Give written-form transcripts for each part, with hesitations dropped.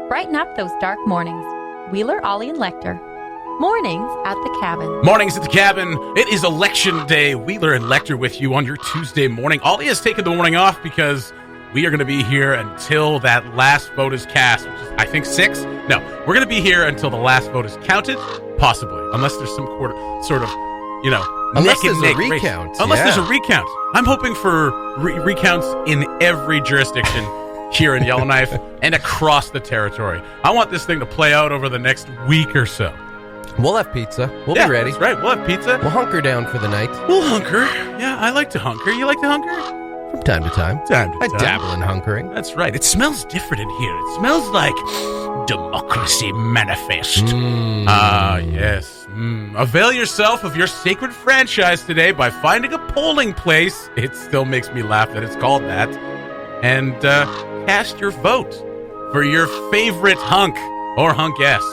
Brighten up those dark mornings. Wheeler, Ollie, and Lecter. Mornings at the Cabin. Mornings at the Cabin. It is election day. Wheeler and Lecter with you on your Tuesday morning. Ollie has taken the morning off because we are going to be here until that last vote is cast, which is, I think, 6. No, we're going to be here until the last vote is counted, possibly, unless there's some sort of, unless there's a recount. Race. Unless there's a recount. I'm hoping for recounts in every jurisdiction here in Yellowknife and across the territory. I want this thing to play out over the next week or so. We'll have pizza. We'll be ready. That's right. We'll have pizza. We'll hunker down for the night. We'll hunker. Yeah, I like to hunker. You like to hunker? From time to time. I dabble in hunkering. That's right. It smells different in here. It smells like democracy manifest. Yes. Avail yourself of your sacred franchise today by finding a polling place. It still makes me laugh that it's called that. And cast your vote for your favorite hunk or hunkess.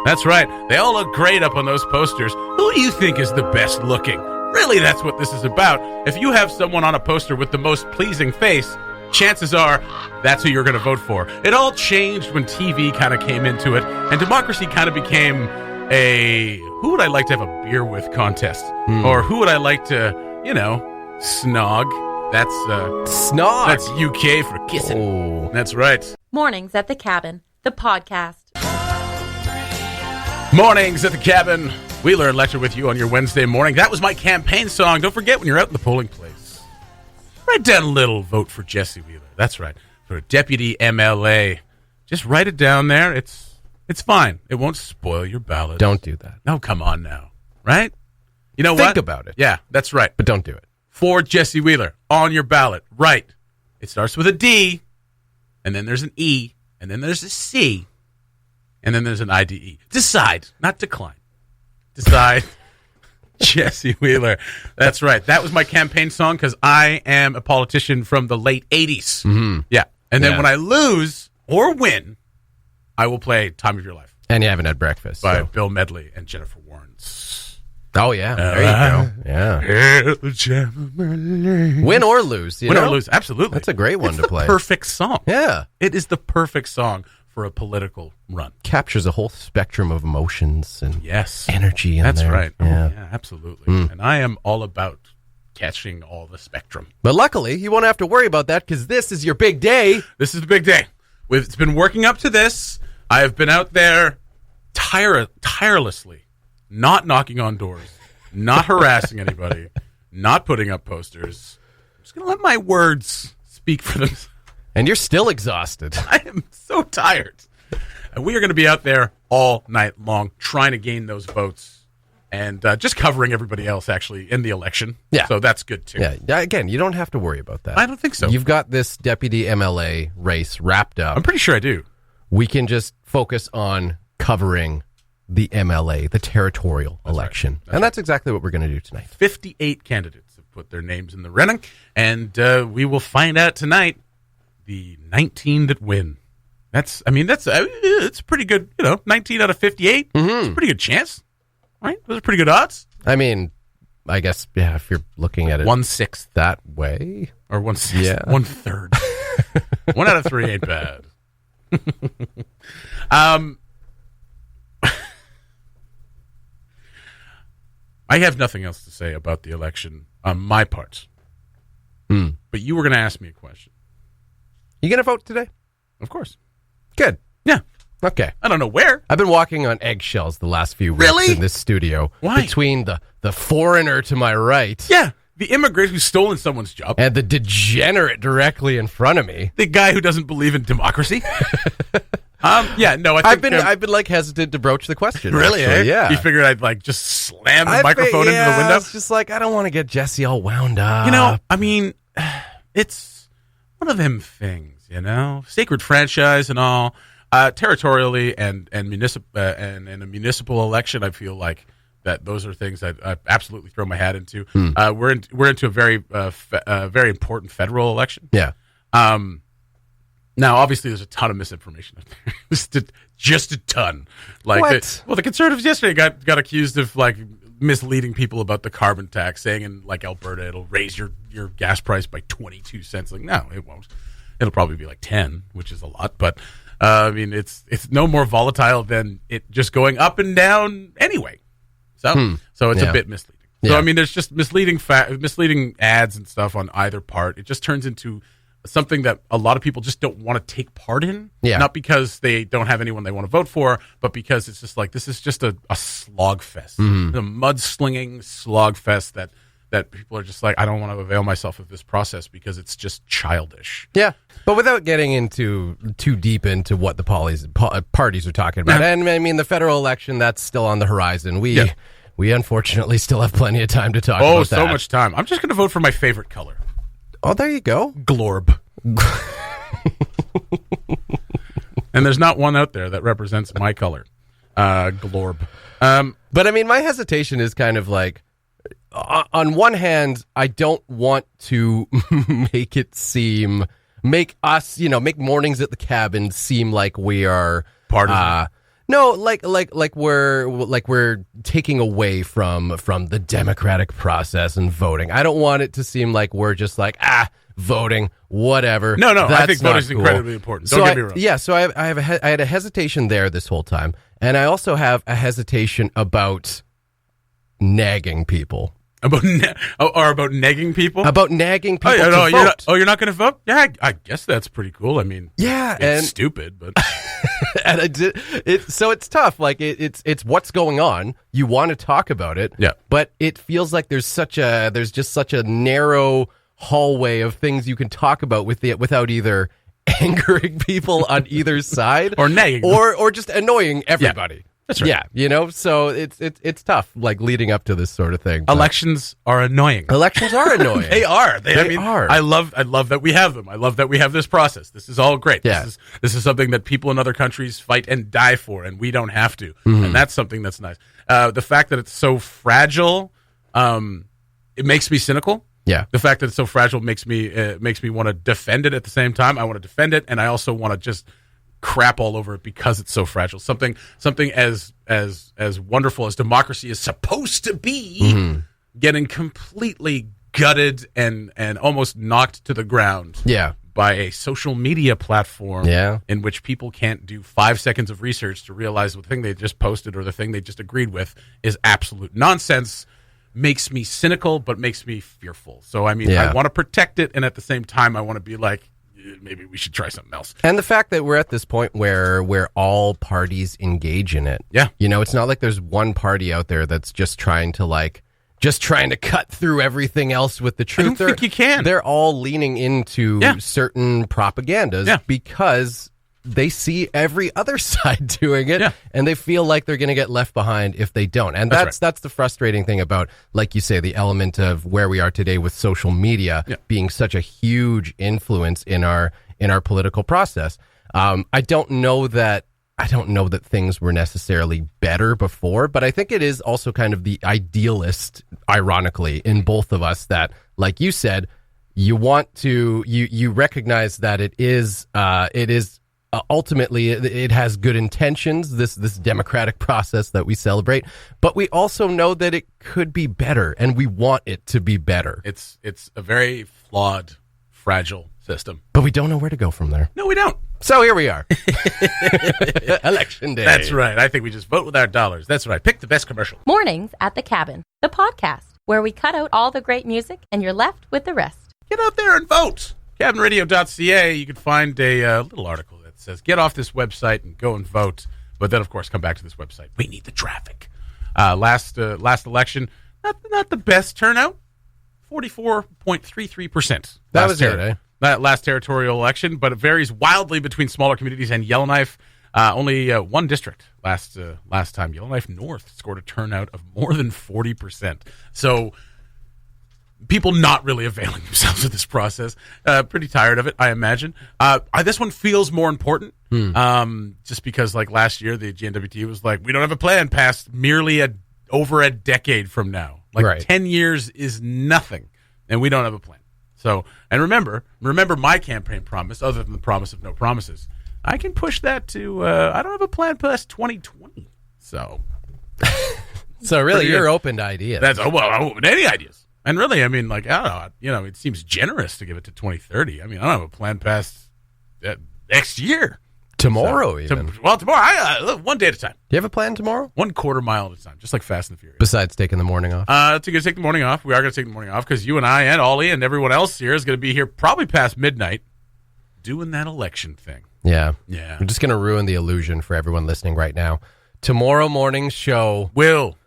That's right. They all look great up on those posters. Who do you think is the best looking? Really, that's what this is about. If you have someone on a poster with the most pleasing face, chances are that's who you're going to vote for. It all changed when TV kind of came into it, and democracy kind of became a who would I like to have a beer with contest. Or who would I like to, snog. That's snog. That's UK for kissing. Oh. That's right. Mornings at the Cabin, the podcast. Mornings at the Cabin. Wheeler and Lecter with you on your Wednesday morning. That was my campaign song. Don't forget when you're out in the polling place, write down a little vote for Jesse Wheeler. That's right. For Deputy MLA. Just write it down there. It's fine. It won't spoil your ballot. Don't do that. No, come on now. Right? You know what? Think about it. Yeah, that's right. But don't do it. For Jesse Wheeler on your ballot. Right. It starts with a D, and then there's an E, and then there's a C, and then there's an IDE. Decide, not decline. Decide. Jesse Wheeler. That's right. That was my campaign song because I am a politician from the late 80s. Mm-hmm. Yeah. And then when I lose or win, I will play Time of Your Life. And you haven't had breakfast. By Bill Medley and Jennifer Warnes. Oh, yeah. There you go. Yeah. Win or lose. Win or lose. Absolutely. That's a great one to play. It's the perfect song. Yeah. It is the perfect song for a political run. Captures a whole spectrum of emotions and energy in That's there. Right. Yeah. Oh, yeah, absolutely. And I am all about catching all the spectrum. But luckily, you won't have to worry about that because this is your big day. This is the big day. It's been working up to this. I have been out there tirelessly, not knocking on doors, not harassing anybody, not putting up posters. I'm just going to let my words speak for themselves. And you're still exhausted. I am so tired. And we are going to be out there all night long trying to gain those votes and just covering everybody else, actually, in the election. Yeah. So that's good, too. Yeah. Again, you don't have to worry about that. I don't think so. You've got this deputy MLA race wrapped up. I'm pretty sure I do. We can just focus on covering the MLA, the territorial election. Right. And that's exactly what we're going to do tonight. 58 candidates have put their names in the running, and we will find out tonight the 19 that win. That's it's pretty good, 19 out of 58. Mm-hmm. It's a pretty good chance, right? Those are pretty good odds. I mean, I guess, yeah, if you're looking at it 1/6 that way. Or 1/6, yeah. 1/3. 1 out of 3 ain't bad. I have nothing else to say about the election on my part. But you were going to ask me a question. You going to vote today? Of course. Good. Yeah. Okay. I don't know where. I've been walking on eggshells the last few weeks in this studio. Why? Between the foreigner to my right. Yeah. The immigrant who's stolen someone's job. And the degenerate directly in front of me. The guy who doesn't believe in democracy. Yeah, no, I think I've been like hesitant to broach the question. Really? Actually, yeah. You figured I'd like just slam the microphone into the window? It's just like, I don't want to get Jesse all wound up. I mean, it's one of them things, sacred franchise and all. Territorially and municipal and in a municipal election, I feel like that those are things that I absolutely throw my hat into. We're into a very very important federal election. Yeah. Now, obviously, there's a ton of misinformation out there. just a ton. Like, what? The Conservatives yesterday got accused of like misleading people about the carbon tax, saying in like Alberta it'll raise your gas price by 22 cents. Like, no, it won't. It'll probably be like 10, which is a lot. But I mean, it's no more volatile than it just going up and down anyway. So it's a bit misleading. So, I mean, there's just misleading ads and stuff on either part. It just turns into something that a lot of people just don't want to take part in. Yeah. Not because they don't have anyone they want to vote for, but because it's just like, this is just a slog fest. A mudslinging slog fest that people are just like, I don't want to avail myself of this process because it's just childish. Yeah, but without getting into too deep into what the parties are talking about. And I mean, the federal election, that's still on the horizon. We unfortunately still have plenty of time to talk about that. Oh, so much time. I'm just going to vote for my favorite color. Oh, there you go. Glorb. And there's not one out there that represents my color. Glorb. But I mean, my hesitation is kind of like, on one hand, I don't want to make mornings at the cabin seem like we are partisan. No, like we're taking away from the democratic process and voting. I don't want it to seem like we're just like voting, whatever. No, I think voting is cool. incredibly important. Don't get me wrong. Yeah, so I had a hesitation there this whole time, and I also have a hesitation about nagging people. About nagging people? About nagging people to vote. You're not going to vote? Yeah, I guess that's pretty cool. I mean, yeah, it's stupid, but and I did it. So it's tough. Like it's what's going on. You want to talk about it, yeah, but it feels like there's just such a narrow hallway of things you can talk about without either angering people on either side or nagging or just annoying everybody. Yeah. That's right. Yeah, so it's tough, like leading up to this sort of thing. Elections are annoying. Elections are annoying. They are. They are. I love that we have them. I love that we have this process. This is all great. Yeah. This is something that people in other countries fight and die for, and we don't have to. And that's something that's nice. The fact that it's so fragile, it makes me cynical. Yeah. The fact that it's so fragile makes me want to defend it at the same time. I want to defend it, and I also want to just crap all over it because it's so fragile. Something as wonderful as democracy is supposed to be, getting completely gutted and almost knocked to the ground. Yeah. By a social media platform, in which people can't do 5 seconds of research to realize the thing they just posted or the thing they just agreed with is absolute nonsense. Makes me cynical, but makes me fearful. So I mean, I want to protect it, and at the same time, I want to be like, maybe we should try something else. And the fact that we're at this point where all parties engage in it. Yeah. You know, it's not like there's one party out there that's just trying to cut through everything else with the truth. I don't think you can. They're all leaning into certain propagandas because they see every other side doing it, and they feel like they're going to get left behind if they don't. And that's the frustrating thing about, like you say, the element of where we are today with social media being such a huge influence in our political process. I don't know that things were necessarily better before, but I think it is also kind of the idealist, ironically, in both of us that, like you said, you want to you recognize that it is ultimately, it has good intentions, this democratic process that we celebrate, but we also know that it could be better, and we want it to be better. It's a very flawed, fragile system. But we don't know where to go from there. No, we don't. So here we are. Election day. That's right. I think we just vote with our dollars. That's right. Pick the best commercial. Mornings at the Cabin, the podcast, where we cut out all the great music and you're left with the rest. Get out there and vote. cabinradio.ca, you can find a little article that says, get off this website and go and vote. But then, of course, come back to this website. We need the traffic. Last election, not the best turnout, 44.33%. That was it, eh? That last territorial election, but it varies wildly between smaller communities and Yellowknife. Only one district last time. Yellowknife North scored a turnout of more than 40%. So people not really availing themselves of this process. Pretty tired of it, I imagine. This one feels more important, just because, like last year, the NWT was like, we don't have a plan past merely over a decade from now. Like 10 years is nothing, and we don't have a plan. So, and remember my campaign promise, other than the promise of no promises. I can push that to, I don't have a plan past 2020. So really, you're open to ideas. I'm open to any ideas. And really, I mean, like, I don't know, it seems generous to give it to 2030. I mean, I don't have a plan past next year. Tomorrow, even. Tomorrow. One day at a time. Do you have a plan tomorrow? 1/4 mile at a time, just like Fast and the Furious. Besides taking the morning off? To take the morning off. We are going to take the morning off because you and I and Ollie and everyone else here is going to be here probably past midnight doing that election thing. Yeah. Yeah. We're just going to ruin the illusion for everyone listening right now. Tomorrow morning's show will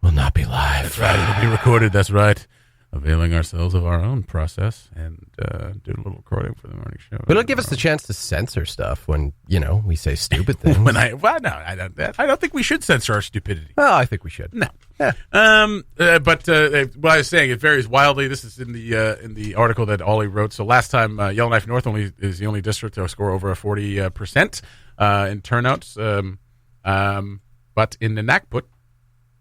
not be live. That's right. It'll be recorded. That's right. Availing ourselves of our own process and do a little recording for the morning show. But it'll give us the chance to censor stuff when, we say stupid things. I don't think we should censor our stupidity. Well, I think we should. No. Yeah. But what I was saying, it varies wildly. This is in the article that Ollie wrote. So last time, Yellowknife North is the only district to score over a 40% in turnouts. But in Nunakput,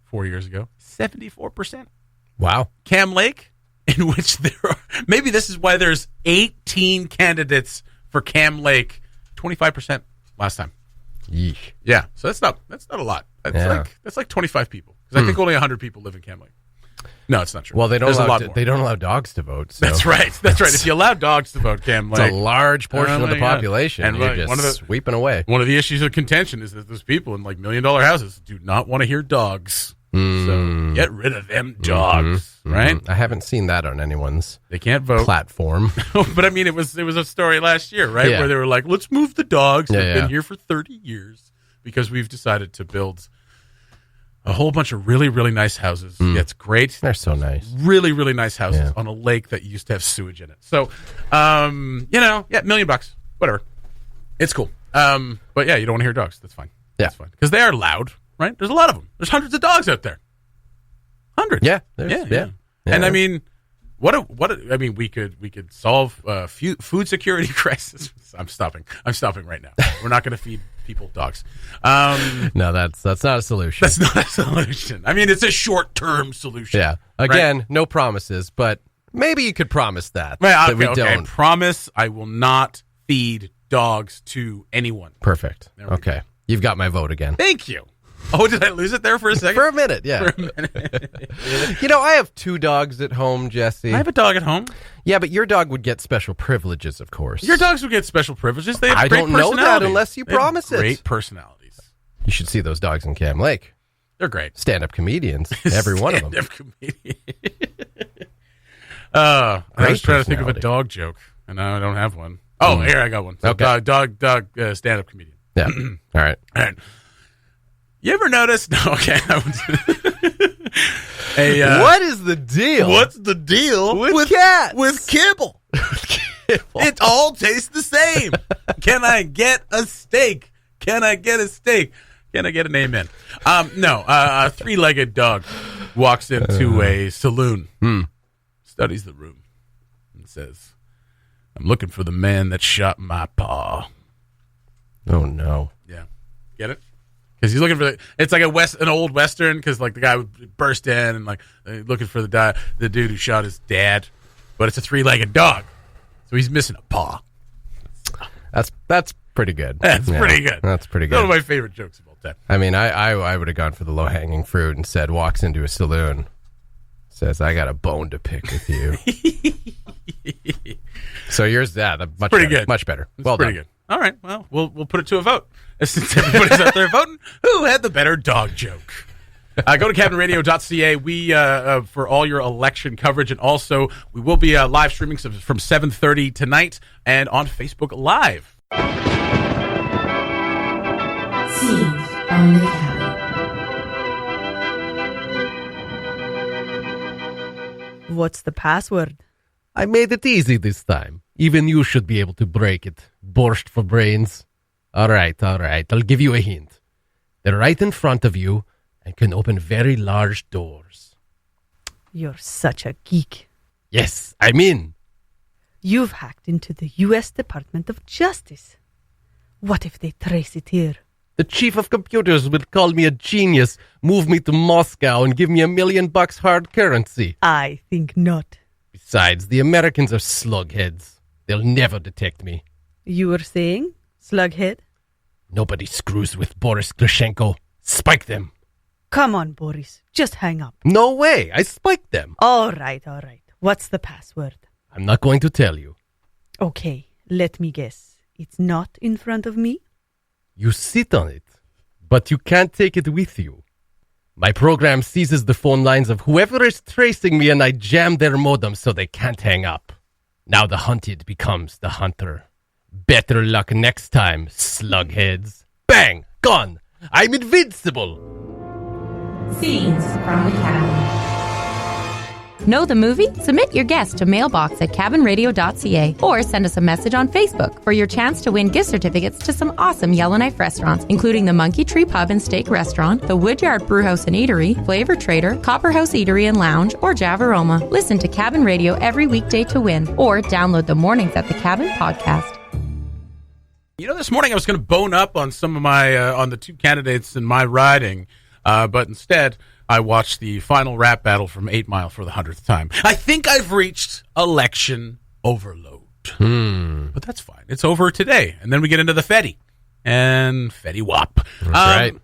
4 years ago, 74%. Wow. Cam Lake, in which there are, maybe this is why there's 18 candidates for Cam Lake, 25% last time. Yeesh. Yeah, so that's not a lot. That's like 25 people because I think only 100 people live in Cam Lake. No, it's not true. Well, they don't allow dogs to vote. So. That's right. If you allow dogs to vote, Cam Lake, it's a large portion of the population, and you're just sweeping away. One of the issues of contention is that those people in like $1 million houses do not want to hear dogs. So get rid of them dogs, right? I haven't seen that on anyone's they can't vote platform. But I mean, it was a story last year, right? Yeah. Where they were like, let's move the dogs. Yeah, They've been here for 30 years because we've decided to build a whole bunch of really, really nice houses. It's great. They're so nice. Really, really nice houses on a lake that used to have sewage in it. So, $1 million, whatever. It's cool. But yeah, you don't want to hear dogs. That's fine. Yeah. That's fine. Because they are loud. Right? There's a lot of them. There's hundreds of dogs out there. Hundreds. Yeah. Yeah. And I mean, we could solve food security crisis. I'm stopping right now. We're not going to feed people dogs. No, that's not a solution. That's not a solution. I mean, it's a short-term solution. Yeah. Again, no promises, but maybe you could promise that. Well, we don't. Promise I will not feed dogs to anyone. Perfect. Okay. You've got my vote again. Thank you. Oh, did I lose it there for a second? For a minute, yeah. For a minute. I have 2 dogs at home, Jesse. I have a dog at home. Yeah, but your dog would get special privileges, of course. Your dogs would get special privileges. They have I great don't know that unless you promise it. Great personalities. You should see those dogs in Cam Lake. They're great. Stand-up comedians, every one of them. Stand-up comedian. I was trying to think of a dog joke, and now I don't have one. Oh, here, I got one. So okay. Dog, stand-up comedian. Yeah. All right. You ever notice? No, okay. What is the deal? What's the deal with cats? With kibble. It all tastes the same. Can I get a steak? Can I get an amen? No, a 3-legged dog walks into a saloon, studies the room, and says, I'm looking for the man that shot my paw. Oh, no. Yeah. Get it? Because he's looking for it's like an old Western, because like the guy would burst in and like looking for the dude who shot his dad, but it's a 3-legged dog, so he's missing a paw. That's pretty good. That's pretty good. That's pretty good. One of my favorite jokes of all time. I mean, I would have gone for the low-hanging fruit and said, walks into a saloon, says, I got a bone to pick with you. So yours, much pretty better, good. Much better. Well pretty done. Good. All right, well, we'll put it to a vote. Since everybody's out there voting, who had the better dog joke? Go to cabinradio.ca. We for all your election coverage, and also we will be live streaming from 7:30 tonight and on Facebook Live. Scenes on the cabin. What's the password? I made it easy this time. Even you should be able to break it. Borscht for brains. All right. I'll give you a hint. They're right in front of you and can open very large doors. You're such a geek. Yes, I'm in. You've hacked into the U.S. Department of Justice. What if they trace it here? The chief of computers will call me a genius, move me to Moscow, and give me $1 million hard currency. I think not. Besides, the Americans are slugheads. They'll never detect me. You were saying, slughead? Nobody screws with Boris Grishenko. Spike them. Come on, Boris. Just hang up. No way. I spiked them. All right. What's the password? I'm not going to tell you. Okay, let me guess. It's not in front of me? You sit on it, but you can't take it with you. My program seizes the phone lines of whoever is tracing me, and I jam their modem so they can't hang up. Now the hunted becomes the hunter. Better luck next time, slugheads. Bang! Gone! I'm invincible! Scenes from the cabin. Know the movie? Submit your guess to mailbox@cabinradio.ca or send us a message on Facebook for your chance to win gift certificates to some awesome Yellowknife restaurants, including the Monkey Tree Pub and Steak Restaurant, the Woodyard Brewhouse and Eatery, Flavor Trader, Copperhouse Eatery and Lounge, or Javaroma. Listen to Cabin Radio every weekday to win, or download the Mornings at the Cabin podcast. You know, this morning I was going to bone up on some of my on the two candidates in my riding, but instead I watched the final rap battle from 8 Mile for the 100th time. I think I've reached election overload. But that's fine. It's over today. And then we get into the Fetty. And Fetty Wap. That's right.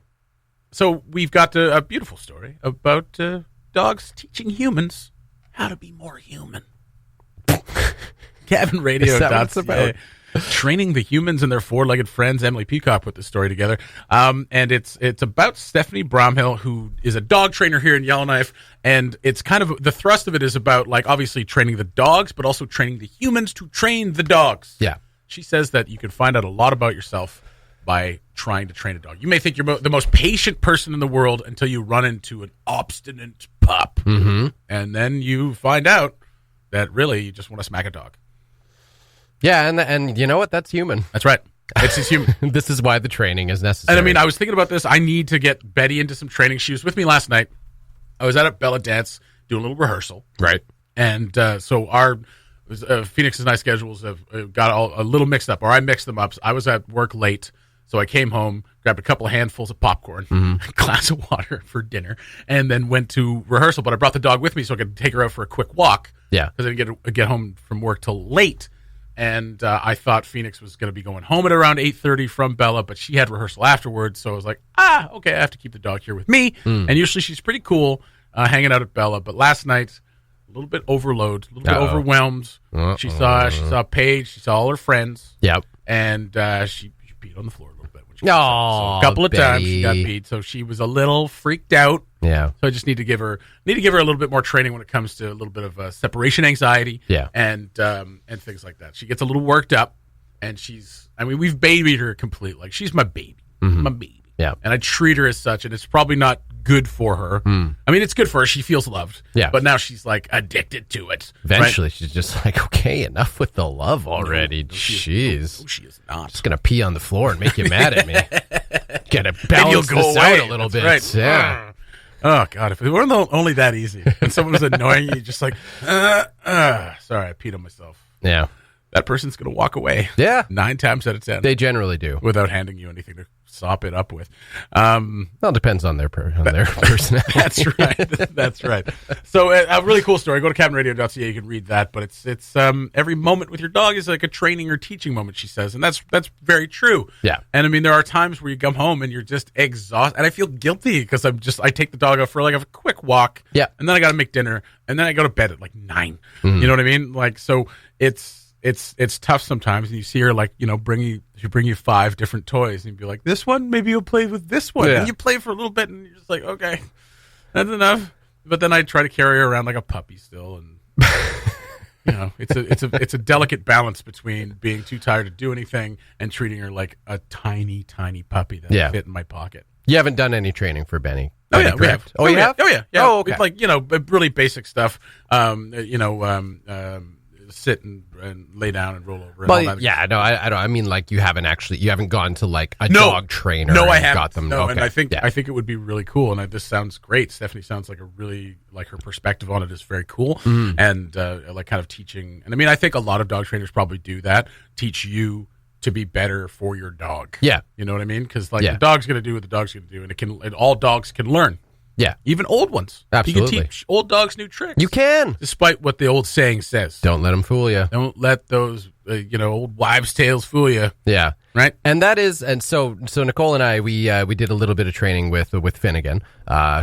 So we've got a beautiful story about dogs teaching humans how to be more human. CabinRadio.ca. Is that what it's about? Training the humans and their four-legged friends. Emily Peacock put this story together. And it's about Stephanie Bromhill, who is a dog trainer here in Yellowknife. And it's kind of, the thrust of it is about, like, obviously training the dogs, but also training the humans to train the dogs. Yeah. She says that you can find out a lot about yourself by trying to train a dog. You may think you're the most patient person in the world until you run into an obstinate pup. Mm-hmm. And then you find out that really you just want to smack a dog. Yeah, and you know what? That's human. That's right. It's just human. This is why the training is necessary. And I mean, I was thinking about this. I need to get Betty into some training. She was with me last night. I was at a Bella dance doing a little rehearsal. Right. And so our Phoenix and I schedules have got a little mixed up, or I mixed them up. I was at work late, so I came home, grabbed a couple of handfuls of popcorn, a glass of water for dinner, and then went to rehearsal. But I brought the dog with me so I could take her out for a quick walk. Yeah. Because I didn't get home from work till late. And I thought Phoenix was going to be going home at around 8:30 from Bella, but she had rehearsal afterwards. So I was like, okay, I have to keep the dog here with me. And usually she's pretty cool hanging out at Bella. But last night, a little bit overload, a little bit overwhelmed. She saw Paige. She saw all her friends. Yep. And she peed on the floor a little bit. So Oh, a couple of times Betty. she got beat. So she was a little freaked out. Yeah. So I just need to give her a little bit more training when it comes to a little bit of separation anxiety. Yeah. And things like that. She gets a little worked up, and we've babied her completely. Like, she's my baby. My baby. Yeah. And I treat her as such, and it's probably not good for her. I mean, it's good for her. She feels loved. Yeah. But now she's like addicted to it. Eventually, she's just like, okay, enough with the love already. No, Jeez. she is not. Just going to pee on the floor and make you mad at me. Got to balance this out a little bit. Right. Yeah. Oh, God, if it weren't only that easy, and someone was annoying you, just like, sorry, I peed on myself. Yeah. That person's going to walk away. Yeah. 9 times out of 10. They generally do. Without handing you anything to sop it up with. Well, it depends on their personality. That's right. That's right. So a really cool story. Go to cabinradio.ca. You can read that. But it's every moment with your dog is like a training or teaching moment, she says. And that's very true. Yeah. And I mean, there are times where you come home and you're just exhausted. And I feel guilty because I take the dog out for like a quick walk. Yeah. And then I got to make dinner. And then I go to bed at like 9. You know what I mean? Like, so it's tough sometimes, and you see her like, bring you 5 different toys, and you'd be like, this one, maybe you'll play with this one. Yeah. And you play for a little bit, and you're just like, okay, that's enough. But then I try to carry her around like a puppy still, and it's a delicate balance between being too tired to do anything and treating her like a tiny, tiny puppy that will fit in my pocket. You haven't done any training for Benny. Oh yeah, we have. Oh, you have? Oh yeah. Oh, okay. Like, really basic stuff. Sit and lay down and roll over. And all that. Yeah, no, I don't. I mean, like, you haven't gone to like a dog trainer. No, I and haven't. Got them. No, okay. and I think it would be really cool. And this sounds great. Stephanie sounds like her perspective on it is very cool, and like kind of teaching. And I mean, I think a lot of dog trainers probably do that. Teach you to be better for your dog. Yeah, you know what I mean? Because the dog's going to do what the dog's going to do, and all dogs can learn. Yeah. Even old ones. Absolutely. You can teach old dogs new tricks. You can. Despite what the old saying says. Don't let them fool you. Don't let those, old wives' tales fool you. Yeah. Right? And that is, and so Nicole and I, we did a little bit of training with Finnegan,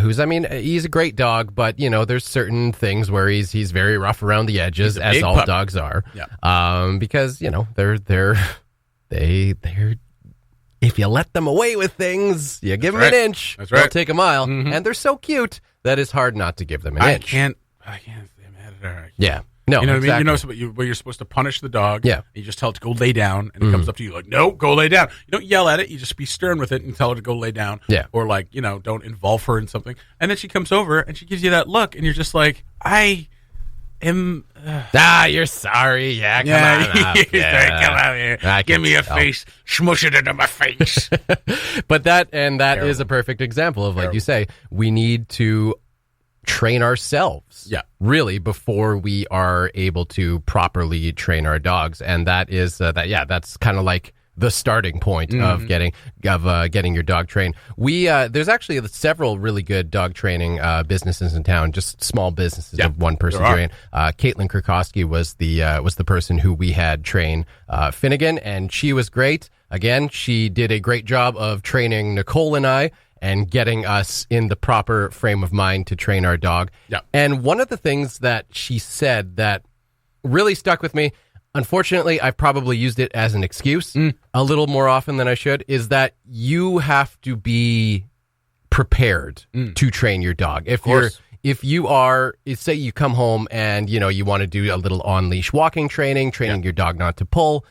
who's, I mean, he's a great dog, but, there's certain things where he's very rough around the edges, as all puppy. dogs are. Yeah. Because, they're if you let them away with things, you give them an inch, they'll take a mile. And they're so cute that it's hard not to give them an inch. I can't stay mad at her. Yeah. No, you know what I mean? exactly. You know, where you're supposed to punish the dog. Yeah. You just tell it to go lay down, and it comes up to you like, no, go lay down. You don't yell at it. You just be stern with it and tell her to go lay down. Yeah. Or like, you know, don't involve her in something. And then she comes over and she gives you that look, and you're just like, I am. You're sorry. Yeah, come on up. Yeah. Come out here. Give me a face. Smush it into my face. But that is a perfect example of, like you say, we need to train ourselves. Yeah. Really, before we are able to properly train our dogs. And that is that's kind of like the starting point of getting your dog trained. There's actually several really good dog training businesses in town, just small businesses of one person doing it. Caitlin Krakowski was the person who we had train Finnegan, and she was great. Again, she did a great job of training Nicole and I, and getting us in the proper frame of mind to train our dog. Yeah. And one of the things that she said that really stuck with me, unfortunately, I've probably used it as an excuse a little more often than I should, is that you have to be prepared to train your dog. If you are, say you come home and, you know, you want to do a little on-leash walking training your dog not to pull,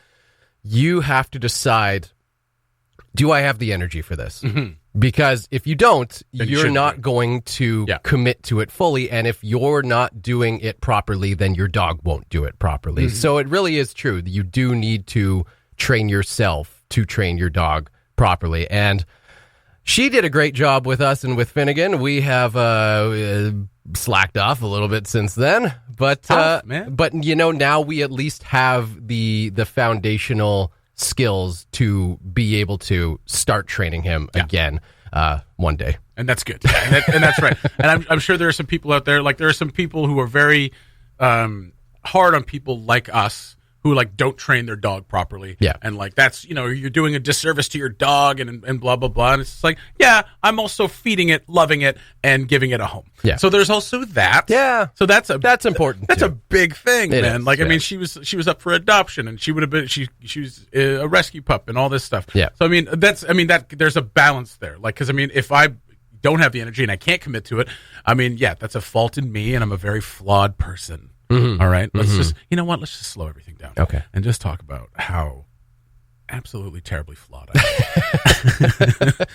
you have to decide, do I have the energy for this? Because if you don't, you're not going to commit to it fully. And if you're not doing it properly, then your dog won't do it properly. So it really is true that you do need to train yourself to train your dog properly. And she did a great job with us and with Finnegan. We have slacked off a little bit since then. But you know, now we at least have the foundational skills to be able to start training him again one day. And that's good. And that's right. And I'm sure there are some people out there, like there are some people who are very hard on people like us who like don't train their dog properly. Yeah. And like that's, you know, you're doing a disservice to your dog and blah, blah, blah. And it's like, yeah, I'm also feeding it, loving it, and giving it a home. Yeah. So there's also that. Yeah. So that's important. That's a big thing, man. Is, like, I mean, she was up for adoption, and she would have been, she was a rescue pup and all this stuff. Yeah. So, I mean, there's a balance there. Like, cause I mean, if I don't have the energy and I can't commit to it, I mean, yeah, that's a fault in me, and I'm a very flawed person. All right, let's just, you know what? Let's just slow everything down. Okay. And just talk about how absolutely terribly flawed I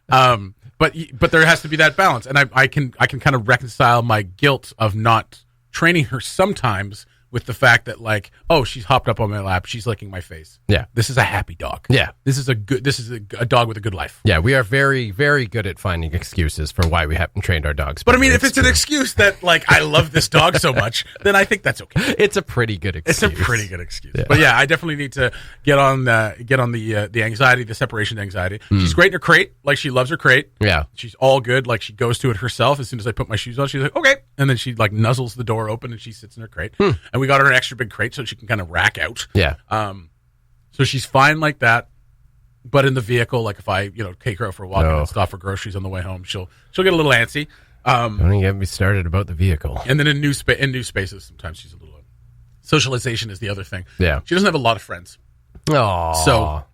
am. But there has to be that balance, and I can kind of reconcile my guilt of not training her sometimes with the fact that, like, oh, she's hopped up on my lap, she's licking my face. Yeah. This is a happy dog. Yeah. This is a dog with a good life. Yeah, we are very, very good at finding excuses for why we haven't trained our dogs. But I mean, if it's an excuse that, like, I love this dog so much, then I think that's okay. It's a pretty good excuse. It's a pretty good excuse. Yeah. But yeah, I definitely need to get on the anxiety, the separation anxiety. She's great in her crate. Like, she loves her crate. Yeah. She's all good. Like, she goes to it herself. As soon as I put my shoes on, she's like, okay. And then she, like, nuzzles the door open and she sits in her crate. And we got her an extra big crate so she can kind of rack out. Yeah. So she's fine like that. But in the vehicle, like if I, you know, take her out for a walk and stop for groceries on the way home, she'll get a little antsy. Don't even get me started about the vehicle. And then in new spaces, sometimes she's a little. Socialization is the other thing. Yeah. She doesn't have a lot of friends. Oh. So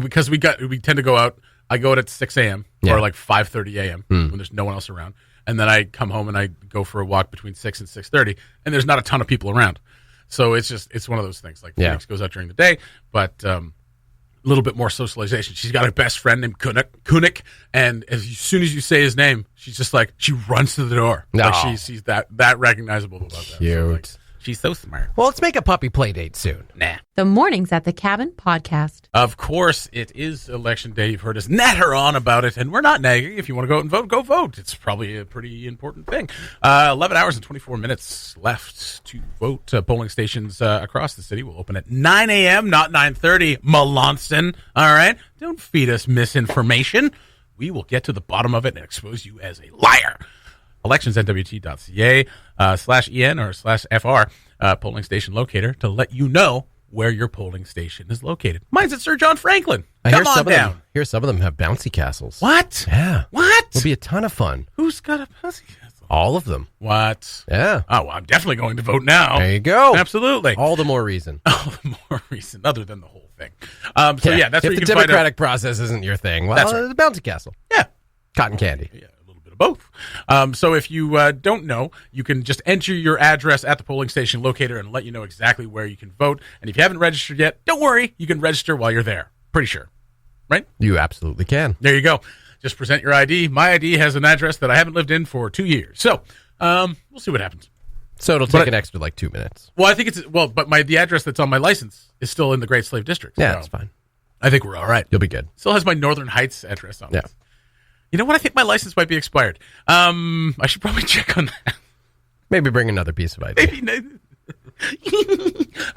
because we tend to go out. I go out at 6 a.m. or like 5:30 a.m. when there's no one else around, and then I come home and I go for a walk between 6 and 6:30, and there's not a ton of people around. So it's one of those things. Like Phoenix goes out during the day, but a little bit more socialization. She's got a best friend named Kunik, and as soon as you say his name, she's just like, she runs to the door. No. Like she's that recognizable about that. Cute. So, like, she's so smart. Well, let's make a puppy play date soon. Nah. The Mornings at the Cabin podcast. Of course, it is election day. You've heard us natter on about it, and we're not nagging. If you want to go out and vote, go vote. It's probably a pretty important thing. 11 hours and 24 minutes left to vote. Polling stations across the city will open at 9 a.m., not 9:30. Melanson, all right? Don't feed us misinformation. We will get to the bottom of it and expose you as a liar. Elections, NWT.ca /EN or /FR, polling station locator, to let you know where your polling station is located. Mine's at Sir John Franklin. Come on down. Some of them have bouncy castles. What? Yeah. What? It'll be a ton of fun. Who's got a bouncy castle? All of them. What? Yeah. Oh, well, I'm definitely going to vote now. There you go. Absolutely. All the more reason. All the more reason, other than the whole thing. That's where you can find out. If the democratic process isn't your thing, well, That's right. the bouncy castle. Yeah. Cotton candy. Yeah, a little bit of both. So if you don't know, you can just enter your address at the polling station locator and let you know exactly where you can vote. And if you haven't registered yet, don't worry. You can register while you're there. Pretty sure. Right? You absolutely can. There you go. Just present your ID. My ID has an address that I haven't lived in for 2 years. So we'll see what happens. So it'll take an extra 2 minutes. Well, I think but the address that's on my license is still in the Great Slave District. Yeah, that's fine. I think we're all right. You'll be good. Still has my Northern Heights address on it. Yeah. You know what? I think my license might be expired. I should probably check on that. Maybe bring another piece of ID.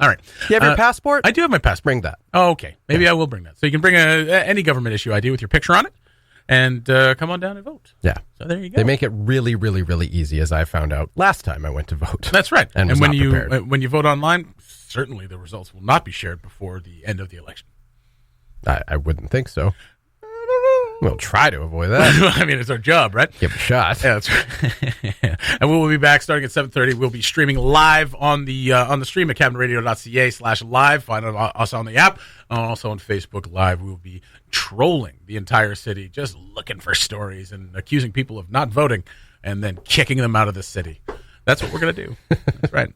All right. You have your passport? I do have my passport. Bring that. Oh, okay. Maybe I will bring that. So you can bring any government issue ID with your picture on it and come on down and vote. Yeah. So there you go. They make it really, really, really easy, as I found out last time I went to vote. That's right. And when when you vote online, certainly the results will not be shared before the end of the election. I wouldn't think so. We'll try to avoid that. I mean, it's our job, right? Give it a shot. Yeah, that's right. And we will be back starting at 7:30. We'll be streaming live on the stream at cabinradio.ca/live. Find us on the app. Also on Facebook Live. We'll be trolling the entire city, just looking for stories and accusing people of not voting and then kicking them out of the city. That's what we're going to do. That's right.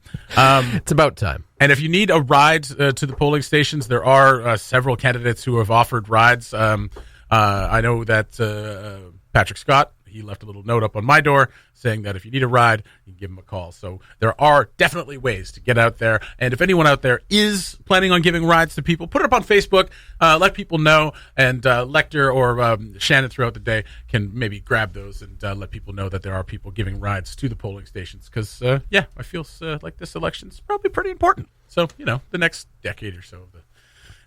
It's about time. And if you need a ride to the polling stations, there are several candidates who have offered rides. I know that Patrick Scott, he left a little note up on my door saying that if you need a ride, you can give him a call. So there are definitely ways to get out there. And if anyone out there is planning on giving rides to people, put it up on Facebook, let people know, and Lecter or Shannon throughout the day can maybe grab those and let people know that there are people giving rides to the polling stations. Because, I feel like this election is probably pretty important. So, the next decade or so of the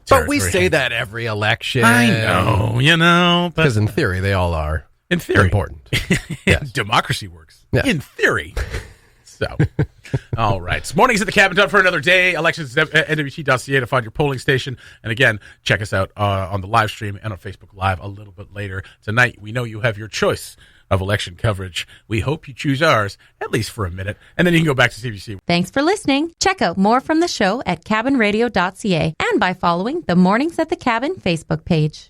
But we say that every election. I know, because in theory they all are. In theory, important. Yes. Democracy works. Yeah. In theory. So, all right. So mornings at the cabin, time for another day. Elections at NWT.ca to find your polling station. And again, check us out on the live stream and on Facebook Live a little bit later tonight. We know you have your choice of election coverage. We hope you choose ours, at least for a minute, and then you can go back to CBC. Thanks for listening. Check out more from the show at cabinradio.ca and by following the Mornings at the Cabin Facebook page.